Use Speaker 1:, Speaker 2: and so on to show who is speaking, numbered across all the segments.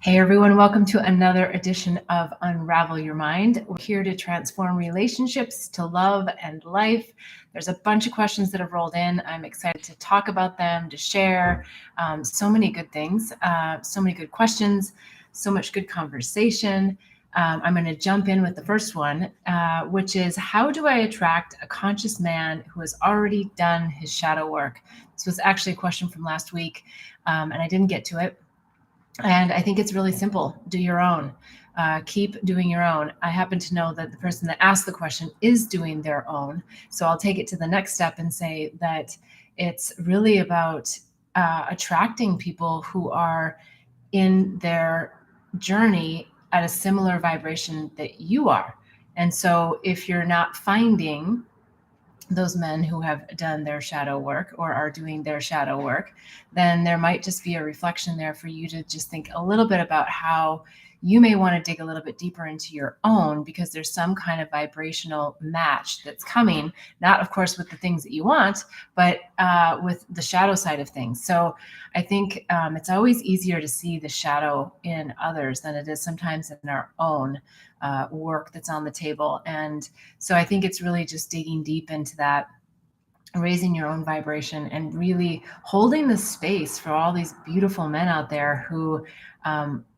Speaker 1: Hey everyone, welcome to another edition of Unravel Your Mind. We're here to transform relationships to love and life. There's a bunch of questions that have rolled in. I'm excited to talk about them, to share so many good things, so many good questions, so much good conversation. I'm going to jump in with the first one, which is, how do I attract a conscious man who has already done his shadow work? This was actually a question from last week, and I didn't get to it. And I think it's really simple. Do your own. Keep doing your own. I happen to know that the person that asked the question is doing their own. So I'll take it to the next step and say that it's really about attracting people who are in their journey at a similar vibration that you are. And so if you're not finding those men who have done their shadow work or are doing their shadow work, then there might just be a reflection there for you to just think a little bit about how you may want to dig a little bit deeper into your own, because there's some kind of vibrational match that's coming, not of course with the things that you want, but with the shadow side of things. So I think it's always easier to see the shadow in others than it is sometimes in our own work that's on the table. And so I think it's really just digging deep into that, raising your own vibration, and really holding the space for all these beautiful men out there who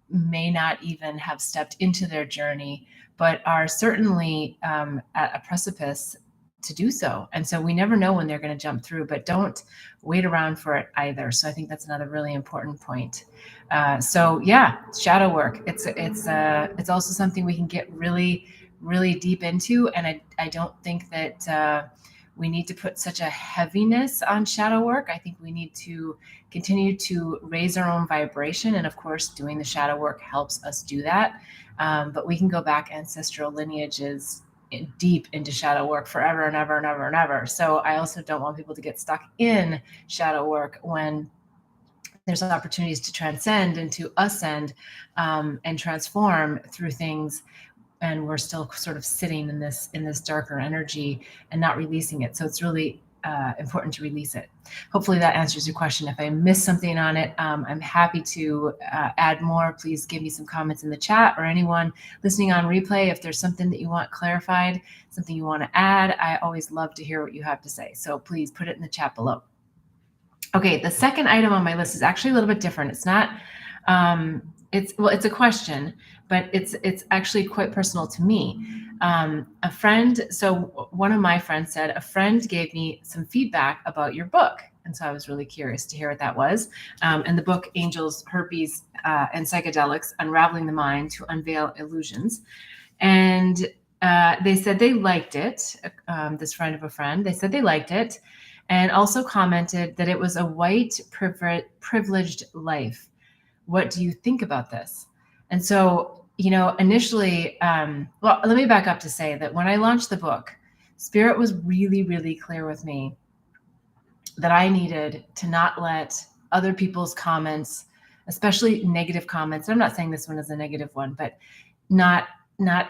Speaker 1: may not even have stepped into their journey, but are certainly at a precipice to do so. And so we never know when they're going to jump through, but don't wait around for it either. So I think that's another really important point. So yeah, shadow work. It's also something we can get really, really deep into. And I don't think that we need to put such a heaviness on shadow work. I think we need to continue to raise our own vibration. And of course, doing the shadow work helps us do that. But we can go back ancestral lineages deep into shadow work forever and ever and ever and ever. So I also don't want people to get stuck in shadow work when there's opportunities to transcend and to ascend and transform through things, and we're still sort of sitting in this darker energy and not releasing it. So it's really important to release it. Hopefully that answers your question. If I missed something on it, I'm happy to add more. Please give me some comments in the chat, or anyone listening on replay, if there's something that you want clarified, something you want to add. I always love to hear what you have to say. So please put it in the chat below. Okay, the second item on my list is actually a little bit different. It's not, it's a question, but it's actually quite personal to me. A friend, so one of my friends said, a friend gave me some feedback about your book. And so I was really curious to hear what that was. And the book, Angels, Herpes, and Psychedelics, Unraveling the Mind to Unveil Illusions. And they said they liked it, this friend of a friend, they said they liked it, and also commented that it was a white privileged life. What do you think about this? And so, initially, well, let me back up to say that when I launched the book, Spirit was really, really clear with me that I needed to not let other people's comments, especially negative comments, I'm not saying this one is a negative one, but not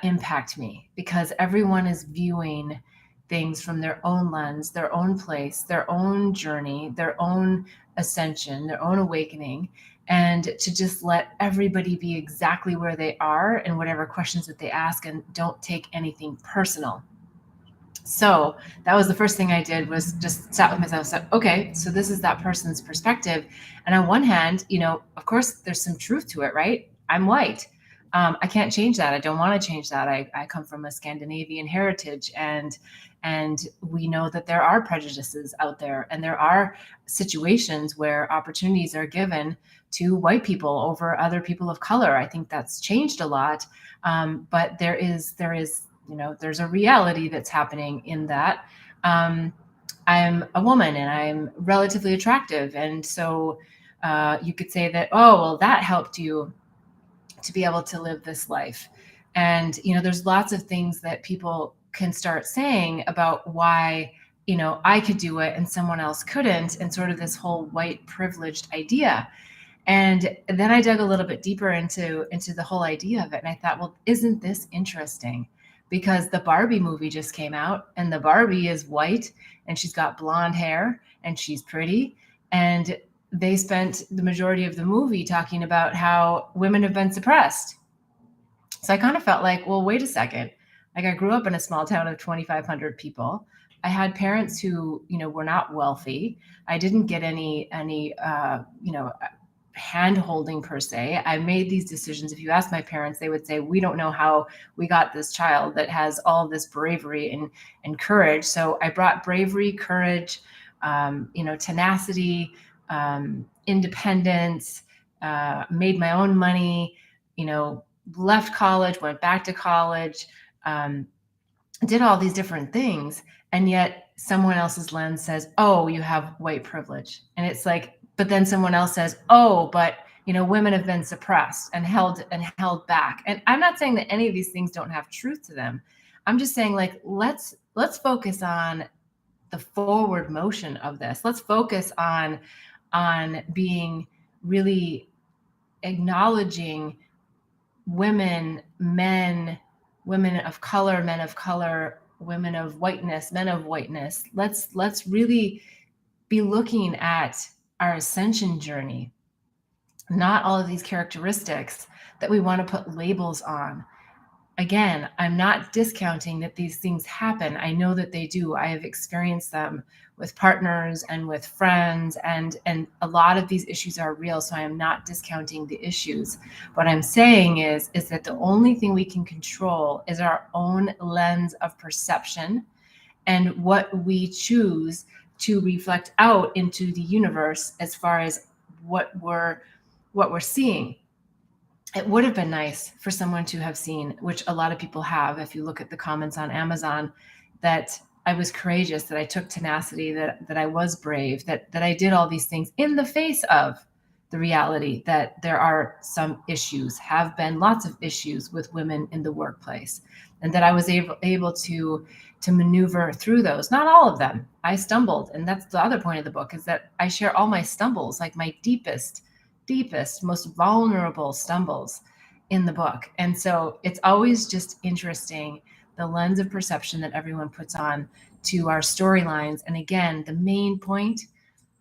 Speaker 1: impact me, because everyone is viewing things from their own lens, their own place, their own journey, their own ascension, their own awakening, and to just let everybody be exactly where they are and whatever questions that they ask, and don't take anything personal. So that was the first thing I did, was just sat with myself and said, okay, so this is that person's perspective. And on one hand, of course there's some truth to it, right? I'm white. I can't change that. I don't want to change that. I come from a Scandinavian heritage, and we know that there are prejudices out there, and there are situations where opportunities are given to white people over other people of color. I think that's changed a lot, but there's a reality that's happening in that. I'm a woman and I'm relatively attractive, and so you could say that, oh, well, that helped you to be able to live this life. And, there's lots of things that people can start saying about why, I could do it and someone else couldn't, and sort of this whole white privileged idea. And then I dug a little bit deeper into the whole idea of it. And I thought, well, isn't this interesting? Because the Barbie movie just came out, and the Barbie is white, and she's got blonde hair, and she's pretty. And they spent the majority of the movie talking about how women have been suppressed. So I kind of felt like, well, wait a second. Like, I grew up in a small town of 2,500 people. I had parents who, were not wealthy. I didn't get any hand holding per se. I made these decisions. If you ask my parents, they would say, we don't know how we got this child that has all this bravery and courage. So I brought bravery, courage, tenacity, independence, made my own money, left college, went back to college, did all these different things. And yet someone else's lens says, oh, you have white privilege. And it's like, but then someone else says, oh, but women have been suppressed and held back. And I'm not saying that any of these things don't have truth to them. I'm just saying, like, let's focus on the forward motion of this. Let's focus on being really acknowledging women, men, women of color, men of color, women of whiteness, men of whiteness. Let's really be looking at our ascension journey, not all of these characteristics that we want to put labels on. Again, I'm not discounting that these things happen. I know that they do. I have experienced them with partners and with friends, and a lot of these issues are real. So I am not discounting the issues. What I'm saying is that the only thing we can control is our own lens of perception and what we choose to reflect out into the universe as far as what we're seeing. It would have been nice for someone to have seen, which a lot of people have, if you look at the comments on Amazon, that I was courageous, that I took tenacity, that I was brave, that I did all these things in the face of the reality that there are some issues, have been lots of issues with women in the workplace, and that I was able to maneuver through those. Not all of them. I stumbled, and that's the other point of the book, is that I share all my stumbles, like my deepest, most vulnerable stumbles in the book. And so it's always just interesting, the lens of perception that everyone puts on to our storylines. And again, the main point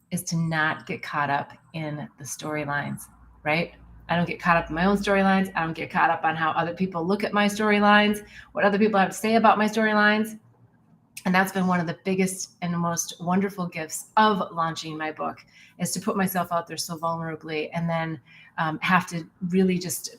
Speaker 1: is to not get caught up in the storylines, right? I don't get caught up in my own storylines. I don't get caught up on how other people look at my storylines, what other people have to say about my storylines. And that's been one of the biggest and most wonderful gifts of launching my book, is to put myself out there so vulnerably, and then have to really just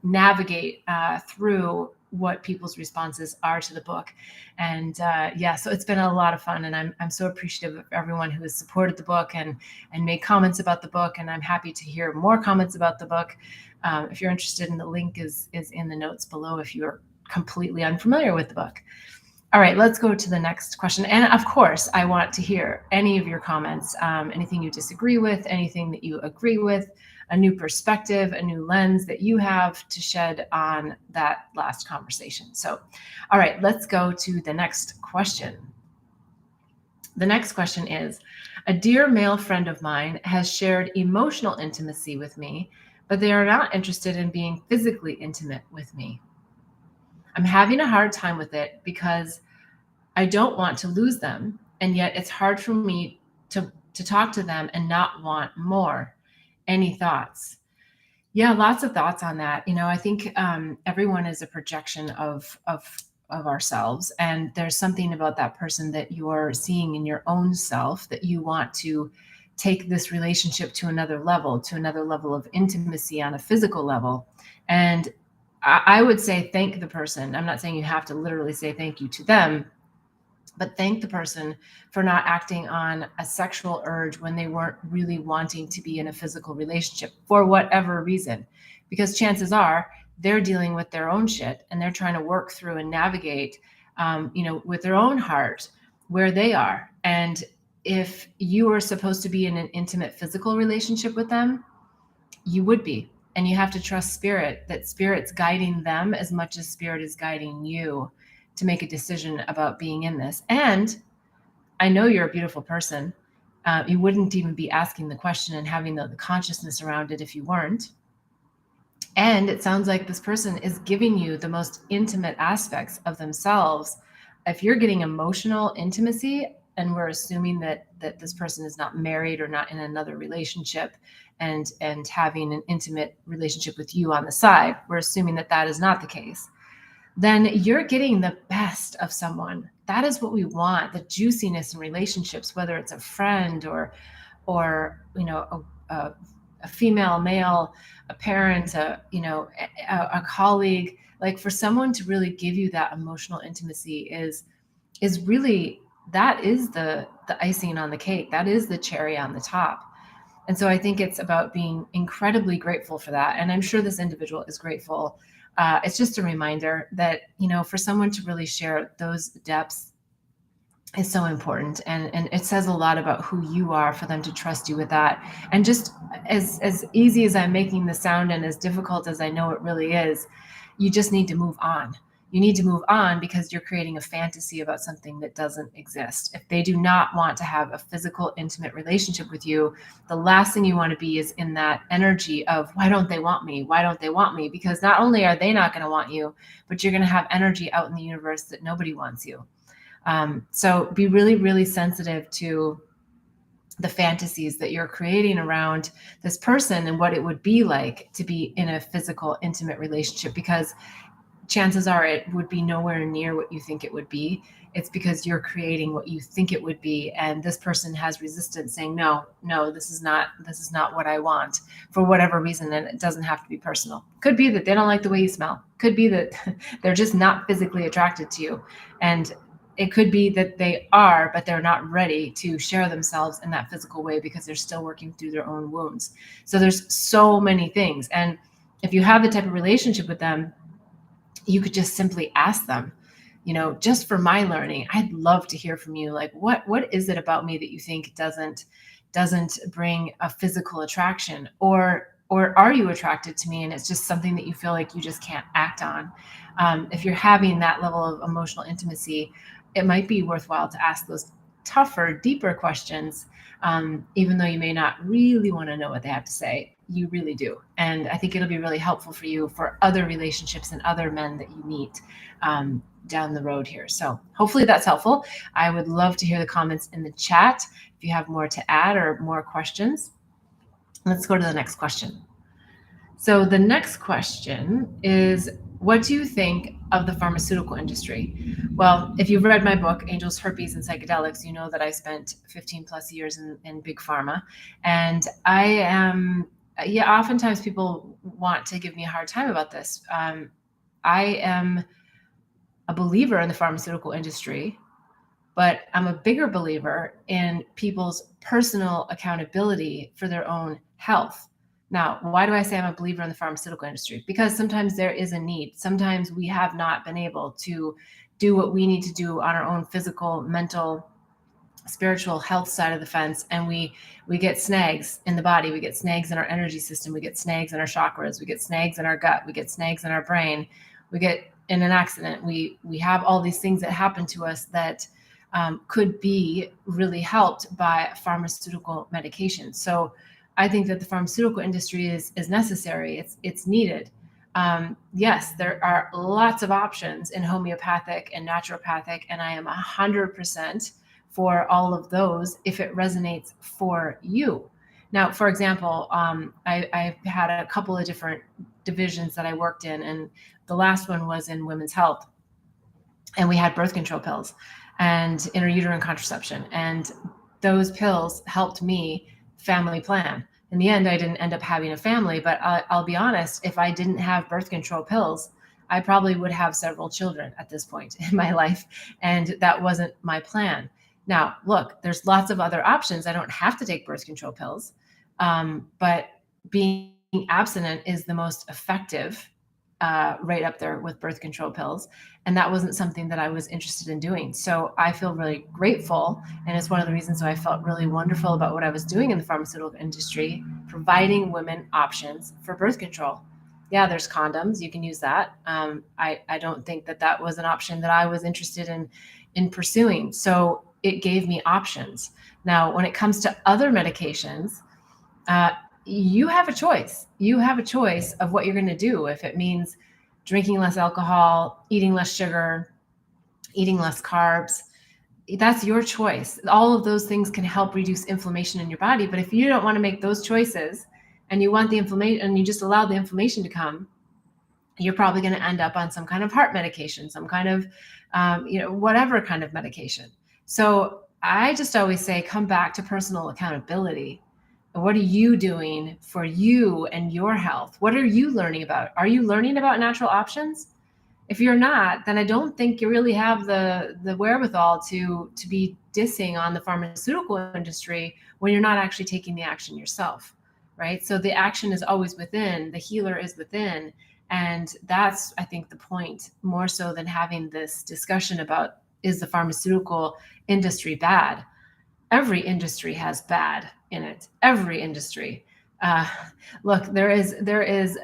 Speaker 1: navigate through what people's responses are to the book. And so it's been a lot of fun, and I'm so appreciative of everyone who has supported the book and made comments about the book. And I'm happy to hear more comments about the book. If you're interested, the link is in the notes below if you're completely unfamiliar with the book. All right, let's go to the next question. And of course, I want to hear any of your comments, anything you disagree with, anything that you agree with, a new perspective, a new lens that you have to shed on that last conversation. So, all right, let's go to the next question. The next question is, a dear male friend of mine has shared emotional intimacy with me, but they are not interested in being physically intimate with me. I'm having a hard time with it because I don't want to lose them, and yet it's hard for me to talk to them and not want more. Any thoughts? Yeah, lots of thoughts on that. I think everyone is a projection of ourselves, and there's something about that person that you're seeing in your own self that you want to take this relationship to another level of intimacy on a physical level. And I would say thank the person. I'm not saying you have to literally say thank you to them, but thank the person for not acting on a sexual urge when they weren't really wanting to be in a physical relationship for whatever reason. Because chances are they're dealing with their own shit, and they're trying to work through and navigate, with their own heart where they are. And if you were supposed to be in an intimate physical relationship with them, you would be. And you have to trust spirit, that spirit's guiding them as much as spirit is guiding you to make a decision about being in this. And I know you're a beautiful person. You wouldn't even be asking the question and having the consciousness around it if you weren't. And it sounds like this person is giving you the most intimate aspects of themselves. If you're getting emotional intimacy, and we're assuming that this person is not married or not in another relationship and having an intimate relationship with you on the side, we're assuming that that is not the case, then you're getting the best of someone. That is what we want, the juiciness in relationships, whether it's a friend or a female, male, a parent, a colleague. Like, for someone to really give you that emotional intimacy is really, that is the icing on the cake. That is the cherry on the top. And so I think it's about being incredibly grateful for that. And I'm sure this individual is grateful. It's just a reminder that, for someone to really share those depths is so important. And it says a lot about who you are for them to trust you with that. And just as easy as I'm making this sound, and as difficult as I know it really is, you just need to move on. You need to move on because you're creating a fantasy about something that doesn't exist. If they do not want to have a physical, intimate relationship with you, the last thing you want to be is in that energy of, why don't they want me? Why don't they want me? Because not only are they not going to want you, but you're going to have energy out in the universe that nobody wants you. So be really, really sensitive to the fantasies that you're creating around this person and what it would be like to be in a physical, intimate relationship, because chances are it would be nowhere near what you think it would be. It's because you're creating what you think it would be. And this person has resistance, saying, no, this is not what I want, for whatever reason. And it doesn't have to be personal. Could be that they don't like the way you smell. Could be that they're just not physically attracted to you. And it could be that they are, but they're not ready to share themselves in that physical way because they're still working through their own wounds. So there's so many things. And if you have the type of relationship with them, you could just simply ask them, just for my learning, I'd love to hear from you. Like, what is it about me that you think doesn't bring a physical attraction, or are you attracted to me and it's just something that you feel like you just can't act on? If you're having that level of emotional intimacy, it might be worthwhile to ask those tougher, deeper questions, even though you may not really want to know what they have to say. You really do. And I think it'll be really helpful for you for other relationships and other men that you meet down the road here. So hopefully that's helpful. I would love to hear the comments in the chat if you have more to add or more questions. Let's go to the next question. So the next question is, what do you think of the pharmaceutical industry? Well, if you've read my book, Angels, Herpes, and Psychedelics, you know that I spent 15 plus years in big pharma. And I am, oftentimes people want to give me a hard time about this. I am a believer in the pharmaceutical industry, but I'm a bigger believer in people's personal accountability for their own health. Now, why do I say I'm a believer in the pharmaceutical industry? Because sometimes there is a need. Sometimes we have not been able to do what we need to do on our own physical, mental, spiritual health side of the fence, and we get snags in the body. We get snags in our energy system. We get snags in our chakras. We get snags in our gut. We get snags in our brain. We get in an accident. We have all these things that happen to us that could be really helped by pharmaceutical medication. So I think that the pharmaceutical industry is necessary. It's needed. Yes, there are lots of options in homeopathic and naturopathic, and I am 100% for all of those if it resonates for you. Now, for example, I've had a couple of different divisions that I worked in, and the last one was in women's health. And we had birth control pills and intrauterine contraception. And those pills helped me family plan. In the end, I didn't end up having a family, but I'll be honest, if I didn't have birth control pills, I probably would have several children at this point in my life. And that wasn't my plan. Now, look, there's lots of other options. I don't have to take birth control pills, but being abstinent is the most effective, right up there with birth control pills. And that wasn't something that I was interested in doing. So I feel really grateful. And it's one of the reasons why I felt really wonderful about what I was doing in the pharmaceutical industry, providing women options for birth control. Yeah, there's condoms. You can use that. I don't think that was an option that I was interested in pursuing. So it gave me options. Now, when it comes to other medications, you have a choice. You have a choice of what you're going to do. If it means drinking less alcohol, eating less sugar, eating less carbs, that's your choice. All of those things can help reduce inflammation in your body. But if you don't want to make those choices and you want the inflammation and you just allow the inflammation to come, you're probably going to end up on some kind of heart medication, some kind of, whatever kind of medication. So I just always say, come back to personal accountability. What are you doing for you and your health? What are you learning about? Are you learning about natural options? If you're not, then I don't think you really have the wherewithal to be dissing on the pharmaceutical industry when you're not actually taking the action yourself, right? So the action is always within, the healer is within. And that's, I think, the point, more so than having this discussion about, is the pharmaceutical industry bad? Every industry has bad in it. Every industry. Look, there is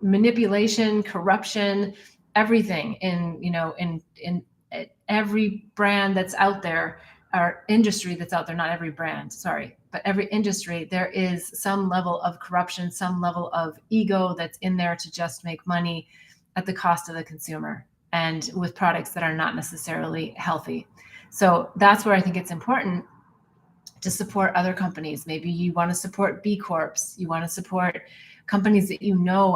Speaker 1: manipulation, corruption, everything in every brand that's out there, or industry that's out there. Not every brand, sorry, but every industry. There is some level of corruption, some level of ego that's in there to just make money at the cost of the consumer, and with products that are not necessarily healthy. So that's where I think it's important to support other companies. Maybe you want to support B Corps. You want to support companies that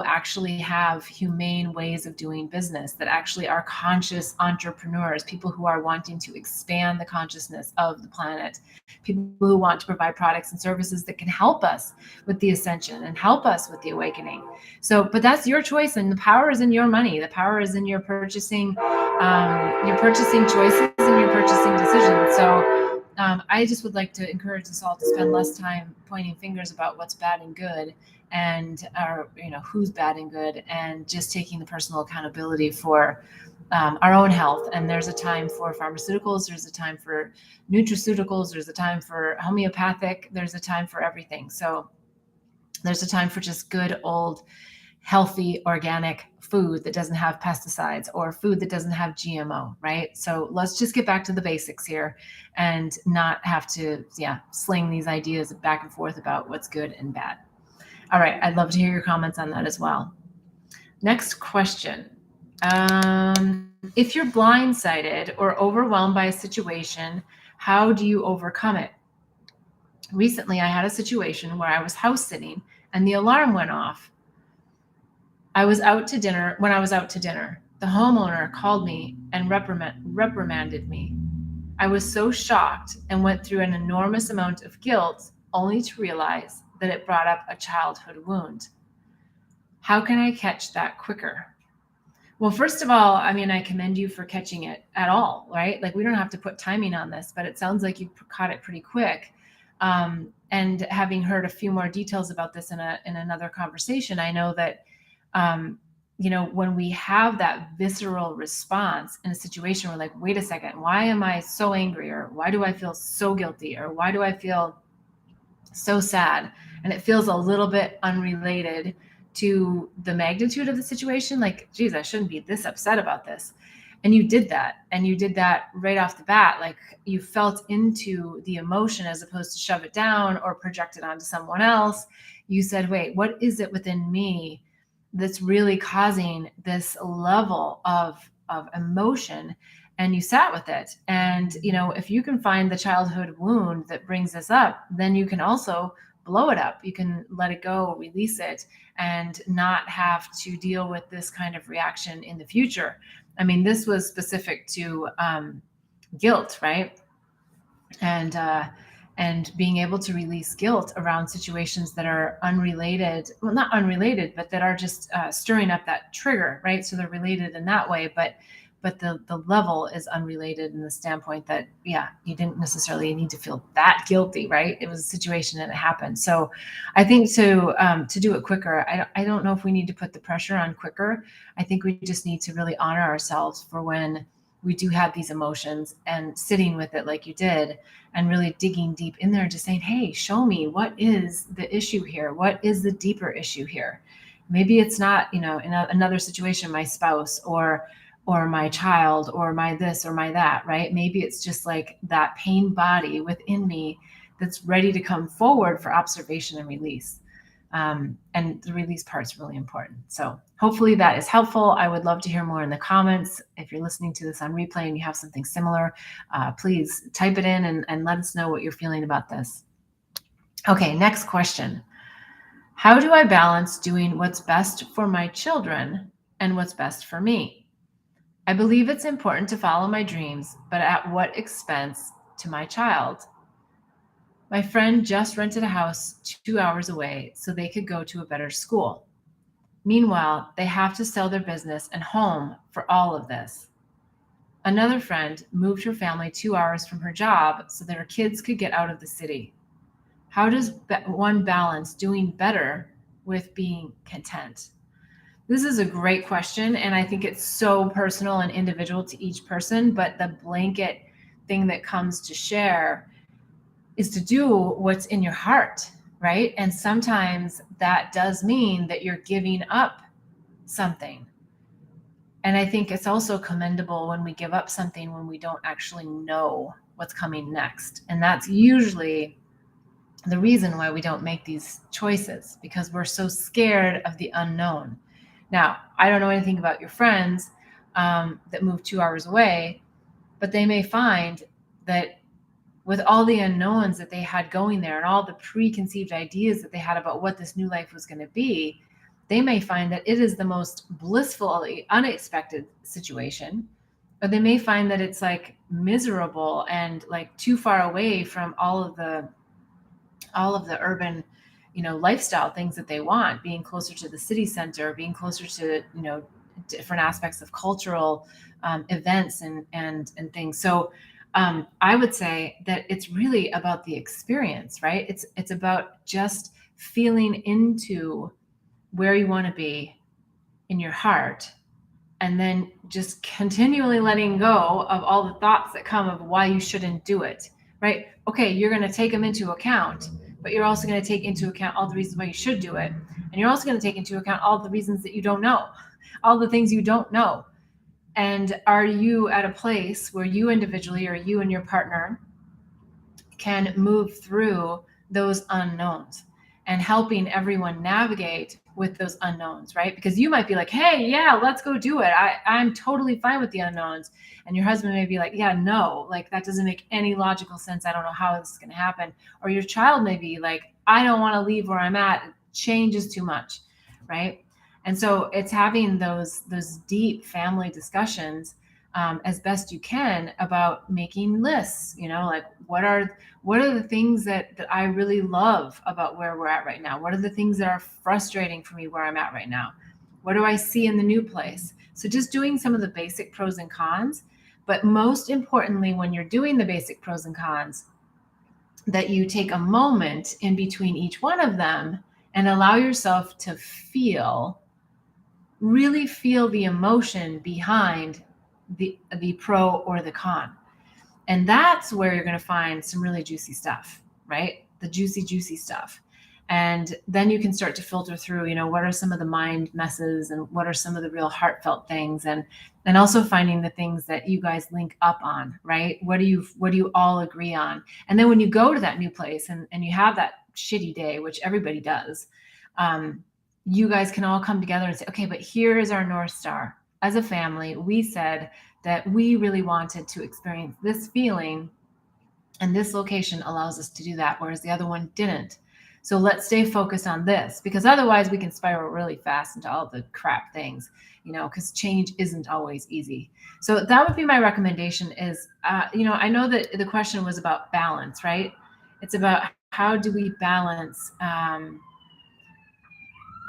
Speaker 1: actually have humane ways of doing business, that actually are conscious entrepreneurs, people who are wanting to expand the consciousness of the planet, people who want to provide products and services that can help us with the ascension and help us with the awakening. So, but that's your choice, and the power is in your money. The power is in your purchasing choices and your purchasing decisions. So I just would like to encourage us all to spend less time pointing fingers about what's bad and good, and who's bad and good, and just taking the personal accountability for our own health. And there's a time for pharmaceuticals, there's a time for nutraceuticals, there's a time for homeopathic, there's a time for everything. So there's a time for just good old healthy organic food that doesn't have pesticides, or food that doesn't have GMO, right? So let's just get back to the basics here and not have to, sling these ideas back and forth about what's good and bad. All right. I'd love to hear your comments on that as well. Next question. If you're blindsided or overwhelmed by a situation, how do you overcome it? Recently, I had a situation where I was house sitting and the alarm went off. When I was out to dinner, the homeowner called me and reprimanded me. I was so shocked and went through an enormous amount of guilt, only to realize that it brought up a childhood wound. How can I catch that quicker? Well, first of all, I commend you for catching it at all, right? Like, we don't have to put timing on this, but it sounds like you caught it pretty quick. And having heard a few more details about this in another conversation, I know that when we have that visceral response in a situation, we're like, wait a second, why am I so angry? Or why do I feel so guilty? Or why do I feel so sad? And it feels a little bit unrelated to the magnitude of the situation. Like, geez, I shouldn't be this upset about this. And you did that right off the bat. Like, you felt into the emotion as opposed to shove it down or project it onto someone else. You said, wait, what is it within me that's really causing this level of emotion? And you sat with it. And, if you can find the childhood wound that brings this up, then you can also blow it up. You can let it go, release it, and not have to deal with this kind of reaction in the future. This was specific to guilt, right? And being able to release guilt around situations that are unrelated, well, not unrelated, but that are just stirring up that trigger, right? So they're related in that way, but the level is unrelated in the standpoint that, you didn't necessarily need to feel that guilty, right? It was a situation and it happened. So I think to do it quicker, I don't know if we need to put the pressure on quicker. I think we just need to really honor ourselves for when we do have these emotions, and sitting with it like you did, and really digging deep in there, just saying, hey, show me, what is the issue here? What is the deeper issue here? Maybe it's not, in another situation, my spouse or my child or my this or my that, right? Maybe it's just like that pain body within me that's ready to come forward for observation and release. And the release part's really important. So hopefully that is helpful. I would love to hear more in the comments. If you're listening to this on replay and you have something similar, please type it in and let us know what you're feeling about this. Okay, next question. How do I balance doing what's best for my children and what's best for me? I believe it's important to follow my dreams, but at what expense to my child? My friend just rented a house 2 hours away so they could go to a better school. Meanwhile, they have to sell their business and home for all of this. Another friend moved her family 2 hours from her job so that her kids could get out of the city. How does one balance doing better with being content? This is a great question, and I think it's so personal and individual to each person, but the blanket thing that comes to share is to do what's in your heart, right? And sometimes that does mean that you're giving up something. And I think it's also commendable when we give up something when we don't actually know what's coming next. And that's usually the reason why we don't make these choices, because we're so scared of the unknown. Now, I don't know anything about your friends that moved 2 hours away, but they may find that with all the unknowns that they had going there and all the preconceived ideas that they had about what this new life was going to be, they may find that it is the most blissfully unexpected situation, or they may find that it's like miserable and like too far away from all of the urban, lifestyle things that they want, being closer to the city center, being closer to, different aspects of cultural events and things. So I would say that it's really about the experience, right? It's about just feeling into where you want to be in your heart, and then just continually letting go of all the thoughts that come of why you shouldn't do it, right? Okay, you're going to take them into account, but you're also going to take into account all the reasons why you should do it. And you're also going to take into account all the reasons that you don't know, all the things you don't know. And are you at a place where you individually or you and your partner can move through those unknowns and helping everyone navigate with those unknowns, right? Because you might be like, hey, yeah, let's go do it. I'm totally fine with the unknowns. And your husband may be like, yeah, no, like that doesn't make any logical sense. I don't know how this is going to happen. Or your child may be like, I don't want to leave where I'm at. Change is too much, right? And so it's having those deep family discussions as best you can about making lists, like what are the things that I really love about where we're at right now? What are the things that are frustrating for me where I'm at right now? What do I see in the new place? So just doing some of the basic pros and cons, but most importantly, when you're doing the basic pros and cons, that you take a moment in between each one of them and allow yourself to really feel the emotion behind the pro or the con. And that's where you're going to find some really juicy stuff, right? The juicy stuff. And then you can start to filter through, what are some of the mind messes and what are some of the real heartfelt things, and also finding the things that you guys link up on, right? What do you all agree on? And then when you go to that new place and you have that shitty day, which everybody does, you guys can all come together and say, okay, but here is our North Star. As a family, we said that we really wanted to experience this feeling, and this location allows us to do that, whereas the other one didn't. So let's stay focused on this, because otherwise we can spiral really fast into all the crap things, because change isn't always easy. So that would be my recommendation is, I know that the question was about balance, right? It's about how do we balance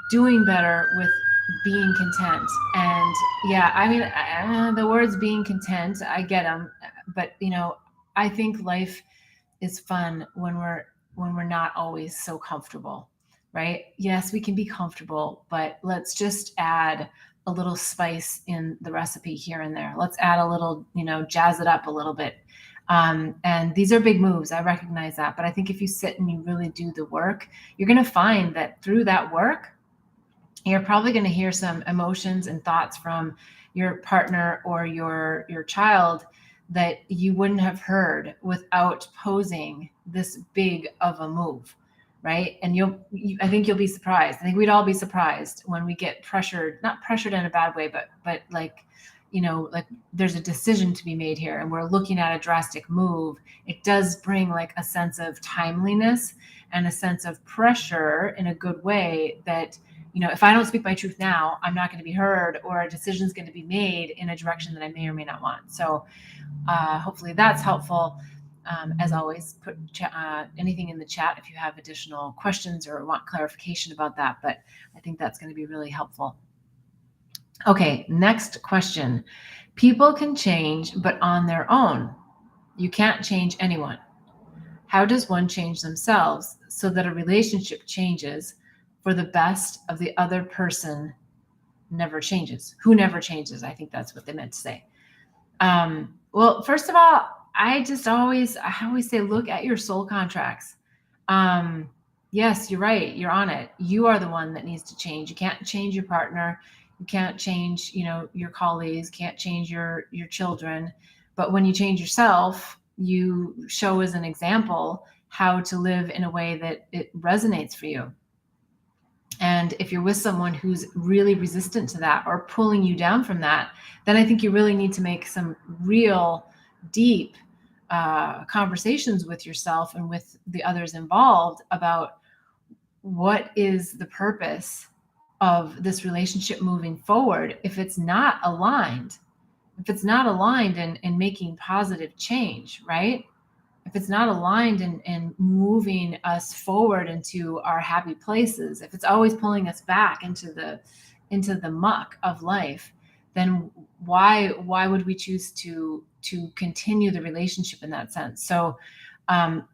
Speaker 1: doing better with being content. And yeah, I mean, the words being content, I get them, but I think life is fun when we're not always so comfortable, right? Yes, we can be comfortable, but let's just add a little spice in the recipe here and there. Let's add a little, jazz it up a little bit. And these are big moves. I recognize that. But I think if you sit and you really do the work, you're going to find that through that work, you're probably going to hear some emotions and thoughts from your partner or your child that you wouldn't have heard without posing this big of a move, right? And I think you'll be surprised. I think we'd all be surprised when we get pressured, not pressured in a bad way, but like, like there's a decision to be made here and we're looking at a drastic move. It does bring like a sense of timeliness and a sense of pressure in a good way that, if I don't speak my truth now, I'm not going to be heard, or a decision is going to be made in a direction that I may or may not want. So hopefully that's helpful. As always, put anything in the chat if you have additional questions or want clarification about that, but I think that's going to be really helpful. Okay, next question. People can change, but on their own. You can't change anyone. How does one change themselves so that a relationship changes for the best of the other person never changes? Who never changes? I think that's what they meant to say. Well, first of all, I always say, look at your soul contracts. Yes, you're right. You're on it. You are the one that needs to change. You can't change your partner. You can't change, your colleagues, can't change your children. But when you change yourself, you show as an example how to live in a way that it resonates for you. And if you're with someone who's really resistant to that or pulling you down from that, then I think you really need to make some real deep conversations with yourself and with the others involved about what is the purpose of this relationship moving forward if it's not aligned. If it's not aligned in making positive change, right? If it's not aligned in moving us forward into our happy places, if it's always pulling us back into the muck of life, then why would we choose to continue the relationship in that sense? So I'm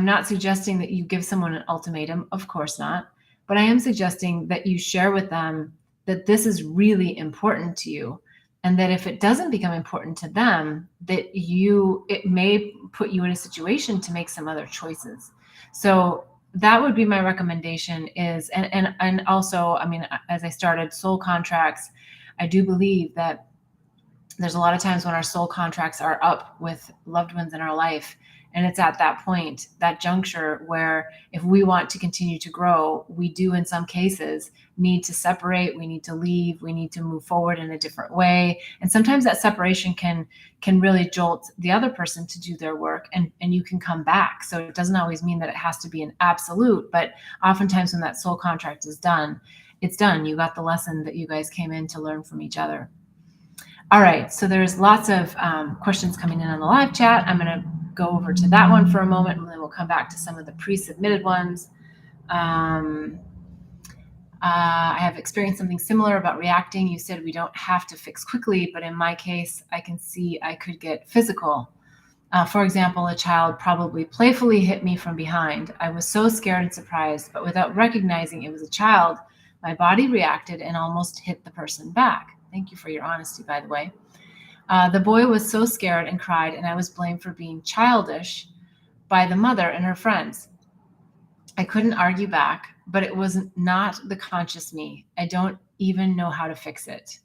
Speaker 1: not suggesting that you give someone an ultimatum, of course not, but I am suggesting that you share with them that this is really important to you. And that if it doesn't become important to them, that it may put you in a situation to make some other choices. So that would be my recommendation is, and also, I mean, as I started soul contracts, I do believe that there's a lot of times when our soul contracts are up with loved ones in our life. And it's at that point, that juncture, where if we want to continue to grow, we do in some cases need to separate, we need to leave, we need to move forward in a different way. And sometimes that separation can really jolt the other person to do their work, and you can come back. So it doesn't always mean that it has to be an absolute, but oftentimes when that soul contract is done, it's done. You got the lesson that you guys came in to learn from each other. All right, so there's lots of questions coming in on the live chat. I'm going to go over to that one for a moment, and then we'll come back to some of the pre-submitted ones. I have experienced something similar about reacting. You said we don't have to fix quickly, but in my case, I can see I could get physical. For example, a child probably playfully hit me from behind. I was so scared and surprised, but without recognizing it was a child, my body reacted and almost hit the person back. Thank you for your honesty, by the way. The boy was so scared and cried, and I was blamed for being childish by the mother and her friends. I couldn't argue back, but it was not the conscious me. I don't even know how to fix it.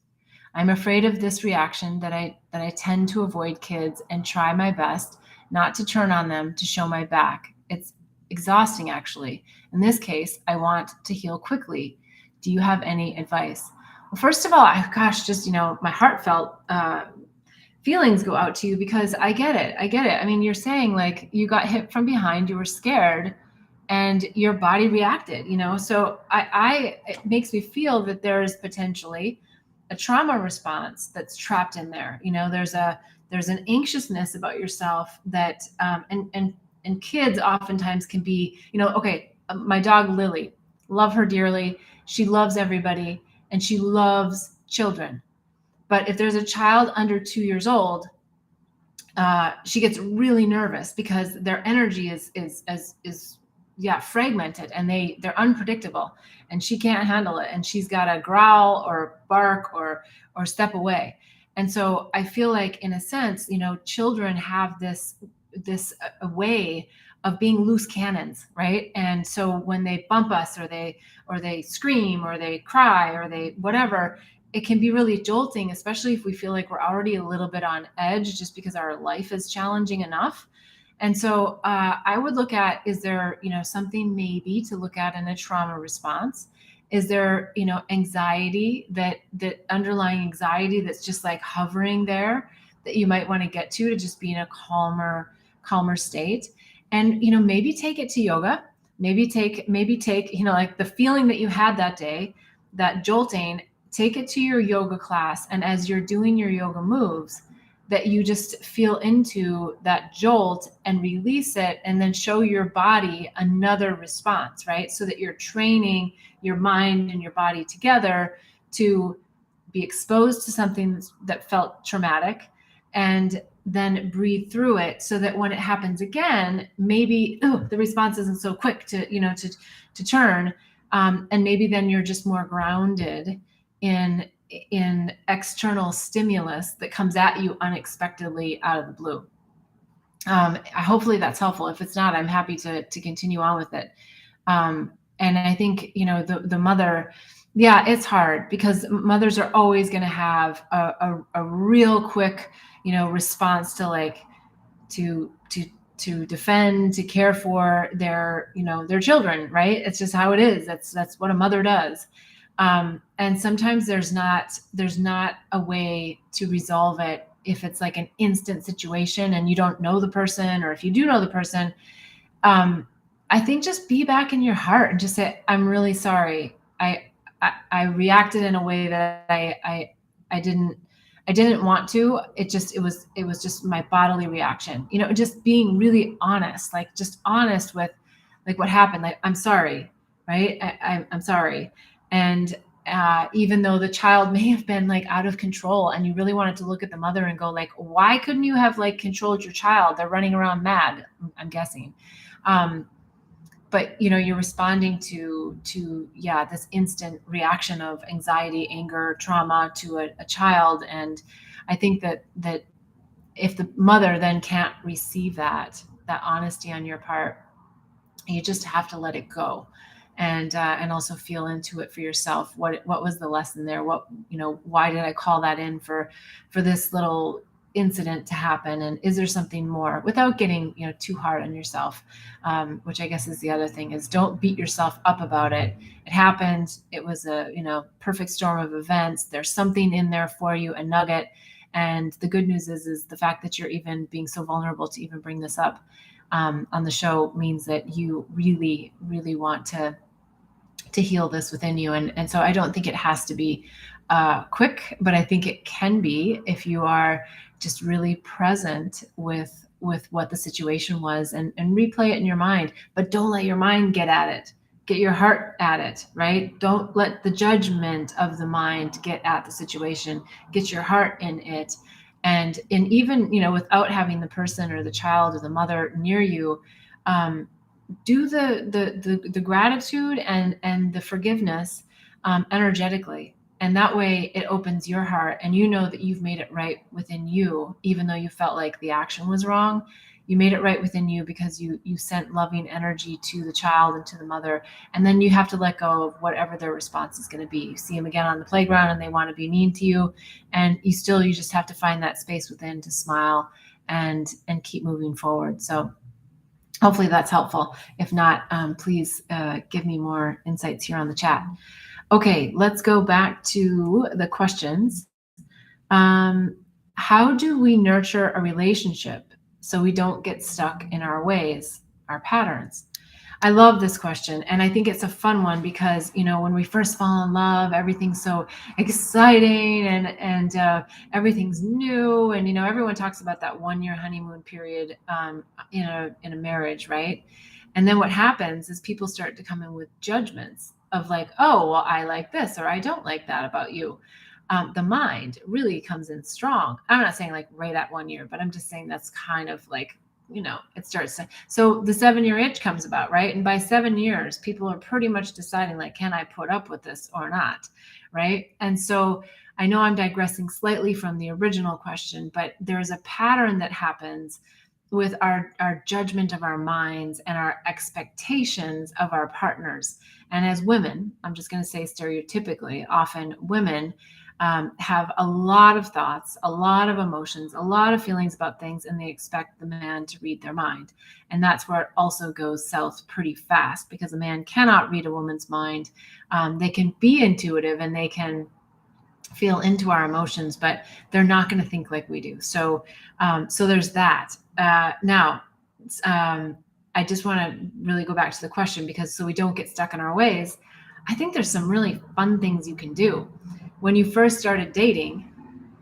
Speaker 1: I'm afraid of this reaction that I tend to avoid kids and try my best not to turn on them to show my back. It's exhausting, actually. In this case, I want to heal quickly. Do you have any advice? Well, first of all, just, my heartfelt feelings go out to you, because I get it. I mean, you're saying like you got hit from behind, you were scared, and your body reacted, so it makes me feel that there is potentially a trauma response that's trapped in there. There's an anxiousness about yourself that, and kids oftentimes can be, okay, my dog Lily, love her dearly. She loves everybody and she loves children. But if there's a child under 2 years old, she gets really nervous because their energy is fragmented, and they're unpredictable, and she can't handle it, and she's got to growl or bark or step away. And so I feel like, in a sense, children have this a way of being loose cannons, right? And so when they bump us, or they scream, or they cry, or they whatever, it can be really jolting, especially if we feel like we're already a little bit on edge just because our life is challenging enough. And so I would look at, is there, something maybe to look at in a trauma response? Is there, anxiety, that underlying anxiety that's just like hovering there, that you might want to get to just be in a calmer state? And, maybe take it to yoga. Maybe take, like the feeling that you had that day, that jolting, take it to your yoga class. And as you're doing your yoga moves, that you just feel into that jolt and release it, and then show your body another response, right? So that you're training your mind and your body together to be exposed to something that felt traumatic, and then breathe through it, so that when it happens again, maybe the response isn't so quick to turn, and maybe then you're just more grounded in external stimulus that comes at you unexpectedly out of the blue. Hopefully that's helpful. If it's not, I'm happy to continue on with it. And I think, the mother, yeah, it's hard, because mothers are always going to have a real quick, response to to defend, to care for their children, right? It's just how it is. That's what a mother does. And sometimes there's not a way to resolve it if it's like an instant situation and you don't know the person, or if you do know the person. I think just be back in your heart and just say, I'm really sorry. I reacted in a way that I didn't want to. It was just my bodily reaction. Just being really honest, like just honest with like what happened. Like, I'm sorry, right? I'm sorry. And even though the child may have been like out of control, and you really wanted to look at the mother and go like, why couldn't you have like controlled your child? They're running around mad, I'm guessing. But you're responding to this instant reaction of anxiety, anger, trauma to a child. And I think that if the mother then can't receive that honesty on your part, you just have to let it go, and also feel into it for yourself. What was the lesson there? Why did I call that in for this little incident to happen? And is there something more, without getting too hard on yourself, which I guess is the other thing, is don't beat yourself up about it. It happened. It was a perfect storm of events. There's something in there for you, a nugget. And the good news is the fact that you're even being so vulnerable to even bring this up on the show means that you really, really want to heal this within you. And so I don't think it has to be quick, but I think it can be if you are just really present with what the situation was, and replay it in your mind. But don't let your mind get at it. Get your heart at it, right? Don't let the judgment of the mind get at the situation. Get your heart in it. And even, without having the person or the child or the mother near you, do the gratitude and the forgiveness energetically. And that way it opens your heart, and that you've made it right within you, even though you felt like the action was wrong. You made it right within you because you sent loving energy to the child and to the mother. And then you have to let go of whatever their response is going to be. You see them again on the playground and they want to be mean to you, and you just have to find that space within to smile and keep moving forward. So hopefully that's helpful. If not, please give me more insights here on the chat. Okay, let's go back to the questions. How do we nurture a relationship so we don't get stuck in our ways, our patterns? I love this question, and I think it's a fun one because, when we first fall in love, everything's so exciting and everything's new, and everyone talks about that 1-year honeymoon period in a marriage, right? And then what happens is people start to come in with judgments of like, oh, well, I like this or I don't like that about you. The mind really comes in strong. I'm not saying like right at 1 year, but I'm just saying that's kind of like, it starts to, so the 7-year itch comes about, right? And by 7 years, people are pretty much deciding like, can I put up with this or not? Right. And so I know I'm digressing slightly from the original question, but there's a pattern that happens our judgment of our minds and our expectations of our partners. And as women, I'm just going to say stereotypically, often women have a lot of thoughts, a lot of emotions, a lot of feelings about things, and they expect the man to read their mind. And that's where it also goes south pretty fast, because a man cannot read a woman's mind. They can be intuitive and they can feel into our emotions, but they're not going to think like we do. So there's that. Now, I just want to really go back to the question, because so we don't get stuck in our ways. I think there's some really fun things you can do. When you first started dating,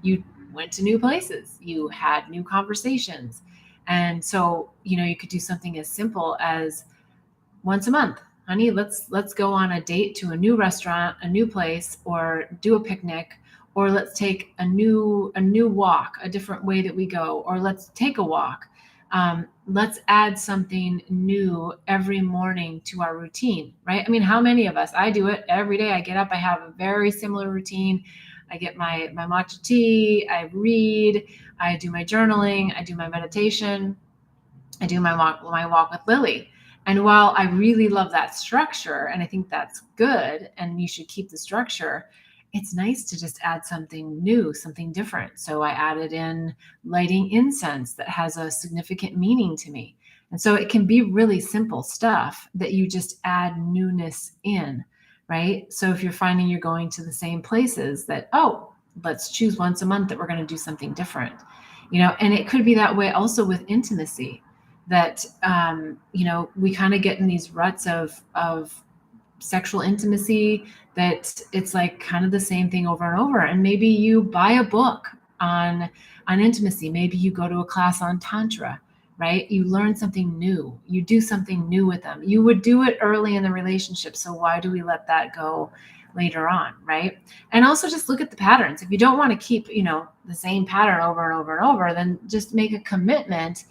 Speaker 1: you went to new places, you had new conversations. And so, you could do something as simple as once a month, honey, let's go on a date to a new restaurant, a new place, or do a picnic, or let's take a new walk, a different way that we go, or let's take a walk. Let's add something new every morning to our routine, right? I mean, how many of us? I do it every day. I get up, I have a very similar routine. I get my matcha tea, I read, I do my journaling, I do my meditation, I do my walk with Lily. And while I really love that structure, and I think that's good, and you should keep the structure, it's nice to just add something new, something different. So I added in lighting incense that has a significant meaning to me. And so it can be really simple stuff that you just add newness in, right? So if you're finding you're going to the same places, that, oh, let's choose once a month that we're going to do something different. And it could be that way also with intimacy, that we kind of get in these ruts of sexual intimacy, that it's like kind of the same thing over and over. And maybe you buy a book on intimacy, maybe you go to a class on tantra, right? You learn something new, you do something new with them. You would do it early in the relationship, so why do we let that go later on, right? And also just look at the patterns. If you don't want to keep the same pattern over and over and over, then just make a commitment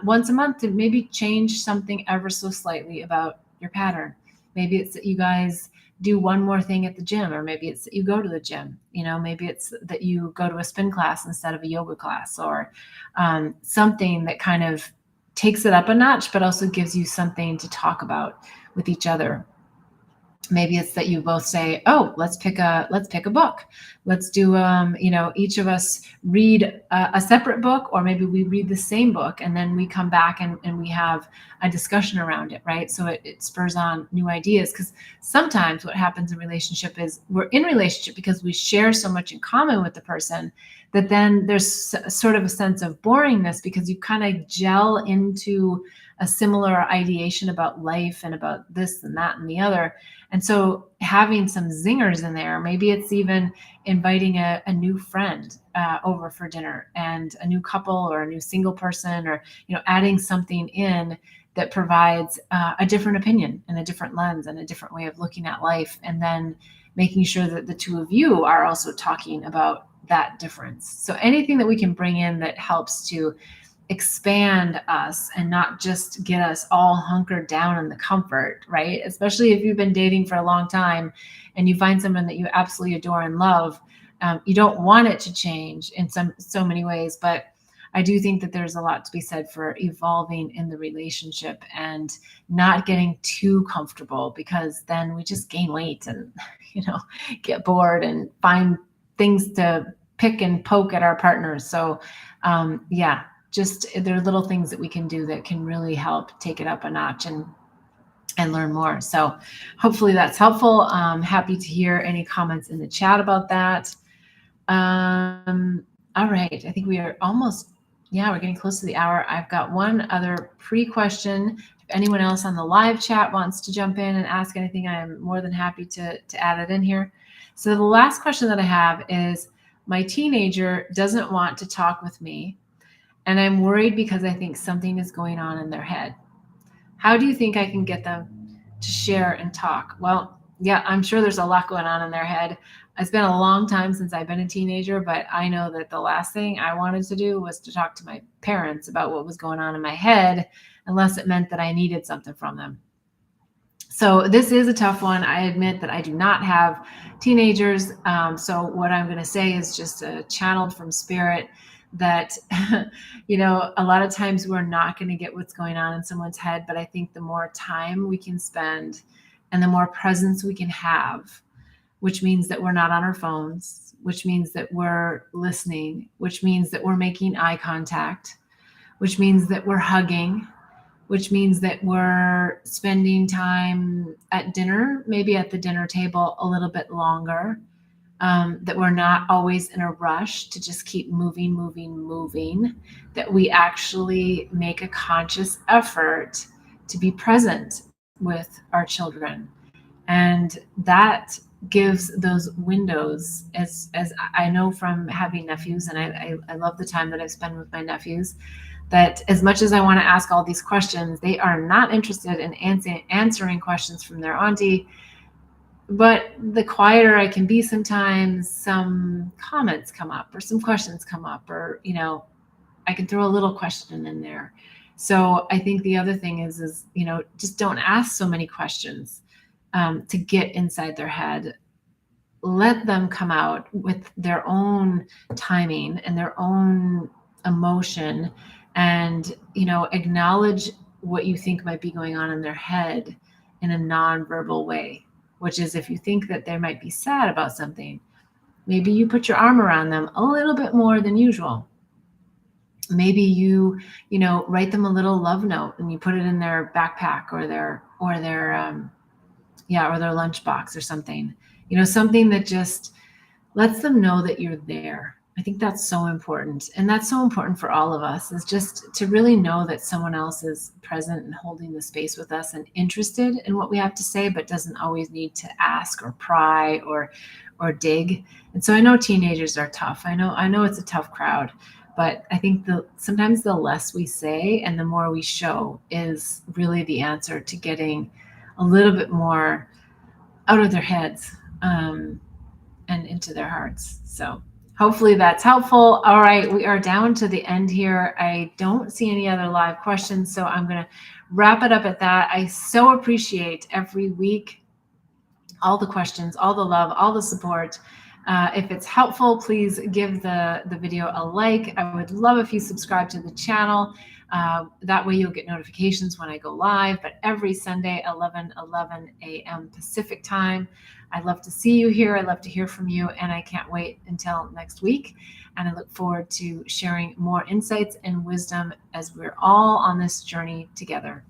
Speaker 1: once a month to maybe change something ever so slightly about your pattern. Maybe it's that you guys do one more thing at the gym, or maybe it's that you go to the gym. Maybe it's that you go to a spin class instead of a yoga class, or something that kind of takes it up a notch, but also gives you something to talk about with each other. Maybe it's that you both say, oh, let's pick a book. Let's do, each of us read a separate book, or maybe we read the same book and then we come back and we have a discussion around it, right? So it spurs on new ideas, because sometimes what happens in relationship is we're in relationship because we share so much in common with the person, that then there's sort of a sense of boringness, because you kind of gel into a similar ideation about life and about this and that and the other. And so having some zingers in there, maybe it's even inviting a new friend over for dinner, and a new couple or a new single person, or adding something in that provides a different opinion and a different lens and a different way of looking at life, and then making sure that the two of you are also talking about that difference. So anything that we can bring in that helps to expand us and not just get us all hunkered down in the comfort, right? Especially if you've been dating for a long time and you find someone that you absolutely adore and love. You don't want it to change in so many ways, but I do think that there's a lot to be said for evolving in the relationship and not getting too comfortable, because then we just gain weight and get bored and find things to pick and poke at our partners. So just there are little things that we can do that can really help take it up a notch and learn more. So hopefully that's helpful. Happy to hear any comments in the chat about that. All right. I think we are almost, we're getting close to the hour. I've got one other pre-question. If anyone else on the live chat wants to jump in and ask anything, I am more than happy to add it in here. So the last question that I have is, my teenager doesn't want to talk with me, and I'm worried because I think something is going on in their head. How do you think I can get them to share and talk? Well, I'm sure there's a lot going on in their head. It's been a long time since I've been a teenager, but I know that the last thing I wanted to do was to talk to my parents about what was going on in my head, unless it meant that I needed something from them. So this is a tough one. I admit that I do not have teenagers. So what I'm going to say is just channeled from spirit, that, a lot of times we're not going to get what's going on in someone's head. But I think the more time we can spend and the more presence we can have, which means that we're not on our phones, which means that we're listening, which means that we're making eye contact, which means that we're hugging, which means that we're spending time at dinner, maybe at the dinner table a little bit longer, that we're not always in a rush to just keep moving, that we actually make a conscious effort to be present with our children. And that gives those windows, as I know from having nephews, and I love the time that I've spent with my nephews, that as much as I want to ask all these questions, they are not interested in answering questions from their auntie. But the quieter I can be sometimes, some comments come up or some questions come up, or, I can throw a little question in there. So I think the other thing is, just don't ask so many questions to get inside their head. Let them come out with their own timing and their own emotion, and, acknowledge what you think might be going on in their head in a nonverbal way, which is, if you think that they might be sad about something, maybe you put your arm around them a little bit more than usual. Maybe you write them a little love note and you put it in their backpack or their lunchbox or something, something that just lets them know that you're there. I think that's so important. And that's so important for all of us, is just to really know that someone else is present and holding the space with us and interested in what we have to say, but doesn't always need to ask or pry or dig. And so I know teenagers are tough. I know it's a tough crowd, but I think sometimes the less we say and the more we show is really the answer to getting a little bit more out of their heads and into their hearts. So hopefully that's helpful. All right, we are down to the end here. I don't see any other live questions, so I'm going to wrap it up at that. I so appreciate every week all the questions, all the love, all the support. If it's helpful, please give the video a like. I would love if you subscribe to the channel. That way you'll get notifications when I go live, but every Sunday, 11 a.m. Pacific time. I'd love to see you here. I'd love to hear from you, and I can't wait until next week. And I look forward to sharing more insights and wisdom as we're all on this journey together.